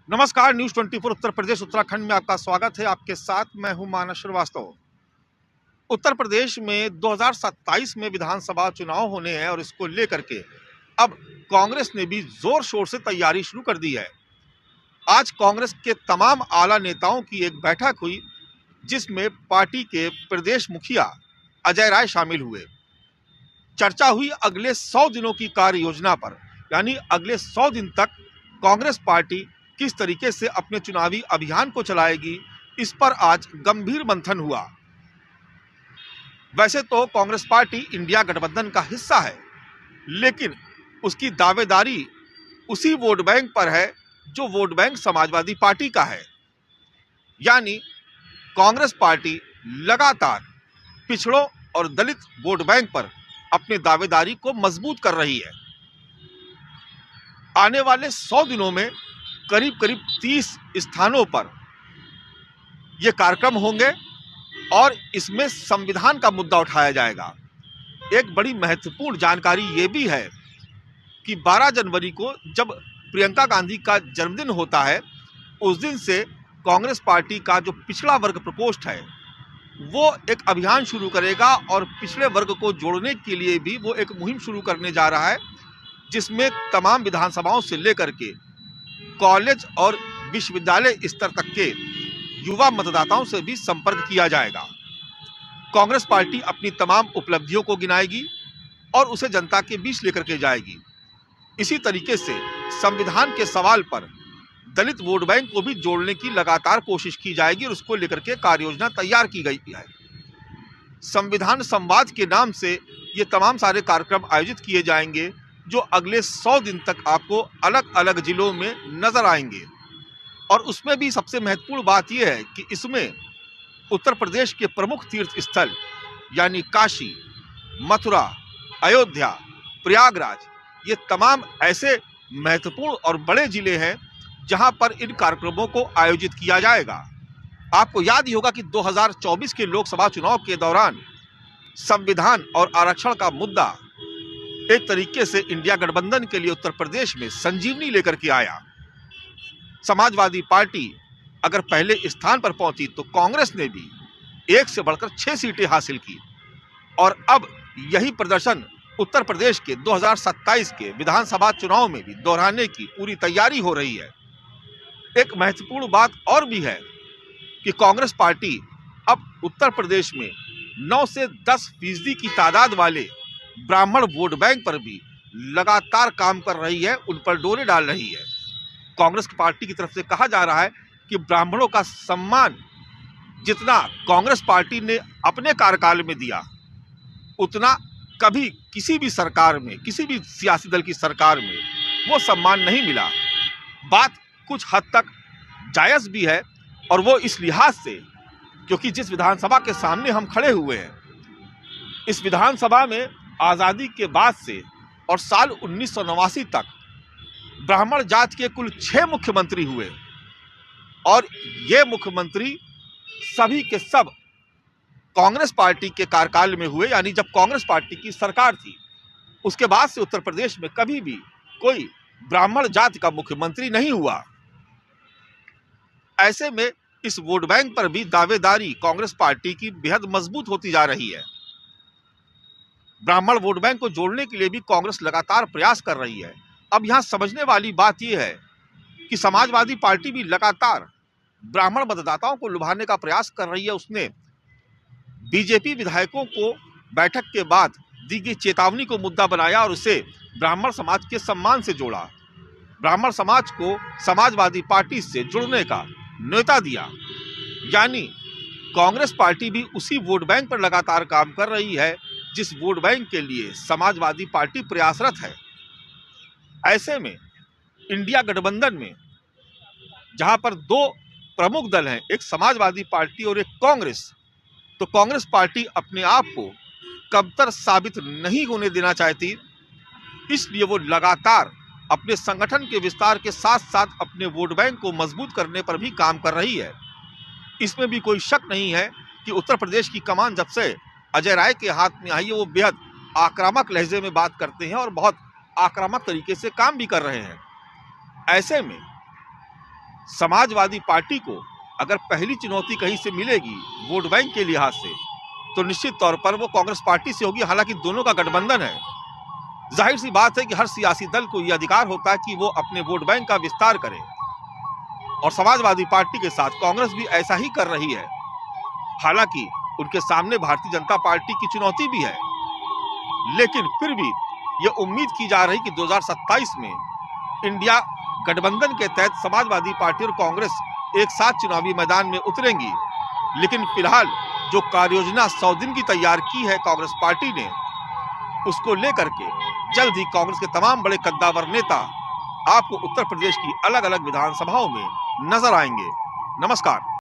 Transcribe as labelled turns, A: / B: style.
A: नमस्कार। न्यूज 24 उत्तर प्रदेश उत्तराखंड में आपका स्वागत है। आपके साथ मैं हूं मानस श्रीवास्तव। उत्तर प्रदेश में 2027 में विधानसभा चुनाव होने हैं और इसको लेकर के अब कांग्रेस ने भी जोर शोर से तैयारी शुरू कर दी है। आज कांग्रेस के तमाम आला नेताओं की एक बैठक हुई जिसमें पार्टी के प्रदेश मुखिया अजय राय शामिल हुए। चर्चा हुई अगले 100 दिनों की कार्य योजना पर, यानी अगले 100 दिन तक कांग्रेस पार्टी किस तरीके से अपने चुनावी अभियान को चलाएगी, इस पर आज गंभीर मंथन हुआ। वैसे तो कांग्रेस पार्टी इंडिया गठबंधन का हिस्सा है, लेकिन उसकी दावेदारी उसी वोट बैंक पर है जो वोट बैंक समाजवादी पार्टी का है। यानी कांग्रेस पार्टी लगातार पिछड़ों और दलित वोट बैंक पर अपनी दावेदारी को मजबूत कर रही है। आने वाले 100 दिनों में करीब 30 स्थानों पर यह कार्यक्रम होंगे और इसमें संविधान का मुद्दा उठाया जाएगा। एक बड़ी महत्वपूर्ण जानकारी यह भी है कि 12 जनवरी को जब प्रियंका गांधी का जन्मदिन होता है, उस दिन से कांग्रेस पार्टी का जो पिछड़ा वर्ग प्रकोष्ठ है वो एक अभियान शुरू करेगा और पिछड़े वर्ग को जोड़ने के लिए भी वो एक मुहिम शुरू करने जा रहा है, जिसमें तमाम विधानसभाओं से लेकर के कॉलेज और विश्वविद्यालय स्तर तक के युवा मतदाताओं से भी संपर्क किया जाएगा। कांग्रेस पार्टी अपनी तमाम उपलब्धियों को गिनाएगी और उसे जनता के बीच लेकर के जाएगी। इसी तरीके से संविधान के सवाल पर दलित वोट बैंक को भी जोड़ने की लगातार कोशिश की जाएगी और उसको लेकर के कार्य योजना तैयार की गई है। संविधान संवाद के नाम से ये तमाम सारे कार्यक्रम आयोजित किए जाएंगे जो अगले 100 दिन तक आपको अलग अलग जिलों में नजर आएंगे। और उसमें भी सबसे महत्वपूर्ण बात यह है कि इसमें उत्तर प्रदेश के प्रमुख तीर्थ स्थल यानी काशी, मथुरा, अयोध्या, प्रयागराज, ये तमाम ऐसे महत्वपूर्ण और बड़े जिले हैं जहां पर इन कार्यक्रमों को आयोजित किया जाएगा। आपको याद ही होगा कि 2024 के लोकसभा चुनाव के दौरान संविधान और आरक्षण का मुद्दा एक तरीके से इंडिया गठबंधन के लिए उत्तर प्रदेश में संजीवनी लेकर के आया। समाजवादी पार्टी अगर पहले स्थान पर पहुंची तो कांग्रेस ने भी 1 से बढ़कर 6 सीटें हासिल की और अब यही प्रदर्शन उत्तर प्रदेश के 2027 के विधानसभा चुनाव में भी दोहराने की पूरी तैयारी हो रही है। एक महत्वपूर्ण बात और भी है कि कांग्रेस पार्टी अब उत्तर प्रदेश में 9 से 10% की तादाद वाले ब्राह्मण वोट बैंक पर भी लगातार काम कर रही है, उन पर डोरे डाल रही है। कांग्रेस पार्टी की तरफ से कहा जा रहा है कि ब्राह्मणों का सम्मान जितना कांग्रेस पार्टी ने अपने कार्यकाल में दिया, उतना कभी किसी भी सरकार में, किसी भी सियासी दल की सरकार में वो सम्मान नहीं मिला। बात कुछ हद तक जायज़ भी है और वो इस लिहाज से क्योंकि जिस विधानसभा के सामने हम खड़े हुए हैं, इस विधानसभा में आज़ादी के बाद से और साल 1989 तक ब्राह्मण जाति के कुल 6 मुख्यमंत्री हुए और ये मुख्यमंत्री सभी के सब कांग्रेस पार्टी के कार्यकाल में हुए। यानी जब कांग्रेस पार्टी की सरकार थी उसके बाद से उत्तर प्रदेश में कभी भी कोई ब्राह्मण जाति का मुख्यमंत्री नहीं हुआ। ऐसे में इस वोट बैंक पर भी दावेदारी कांग्रेस पार्टी की बेहद मजबूत होती जा रही है। ब्राह्मण वोट बैंक को जोड़ने के लिए भी कांग्रेस लगातार प्रयास कर रही है। अब यहां समझने वाली बात यह है कि समाजवादी पार्टी भी लगातार ब्राह्मण मतदाताओं को लुभाने का प्रयास कर रही है। उसने बीजेपी विधायकों को बैठक के बाद दी गई चेतावनी को मुद्दा बनाया और उसे ब्राह्मण समाज के सम्मान से जोड़ा। ब्राह्मण समाज को समाजवादी पार्टी से जुड़ने का न्योता दिया। यानी कांग्रेस पार्टी भी उसी वोट बैंक पर लगातार काम कर रही है जिस वोट बैंक के लिए समाजवादी पार्टी प्रयासरत है। ऐसे में इंडिया गठबंधन में जहां पर 2 प्रमुख दल हैं, एक समाजवादी पार्टी और एक कांग्रेस, तो कांग्रेस पार्टी अपने आप को कमतर साबित नहीं होने देना चाहती। इसलिए वो लगातार अपने संगठन के विस्तार के साथ साथ अपने वोट बैंक को मजबूत करने पर भी काम कर रही है। इसमें भी कोई शक नहीं है कि उत्तर प्रदेश की कमान जब से अजय राय के हाथ में आई है वो बेहद आक्रामक लहजे में बात करते हैं और बहुत आक्रामक तरीके से काम भी कर रहे हैं। ऐसे में समाजवादी पार्टी को अगर पहली चुनौती कहीं से मिलेगी वोट बैंक के लिहाज से, तो निश्चित तौर पर वो कांग्रेस पार्टी से होगी। हालांकि दोनों का गठबंधन है, जाहिर सी बात है कि हर सियासी दल को यह अधिकार होता है कि वो अपने वोट बैंक का विस्तार करे, और समाजवादी पार्टी के साथ कांग्रेस भी ऐसा ही कर रही है। हालांकि उनके सामने भारतीय जनता पार्टी की चुनौती भी है, लेकिन फिर भी यह उम्मीद की जा रही कि 2027 में इंडिया गठबंधन के तहत समाजवादी पार्टी और कांग्रेस एक साथ चुनावी मैदान में उतरेंगी। लेकिन फिलहाल जो कार्ययोजना 100 दिन की तैयार की है कांग्रेस पार्टी ने, उसको लेकर के जल्द ही कांग्रेस के तमाम बड़े कद्दावर नेता आपको उत्तर प्रदेश की अलग अलग विधानसभाओं में नजर आएंगे। नमस्कार।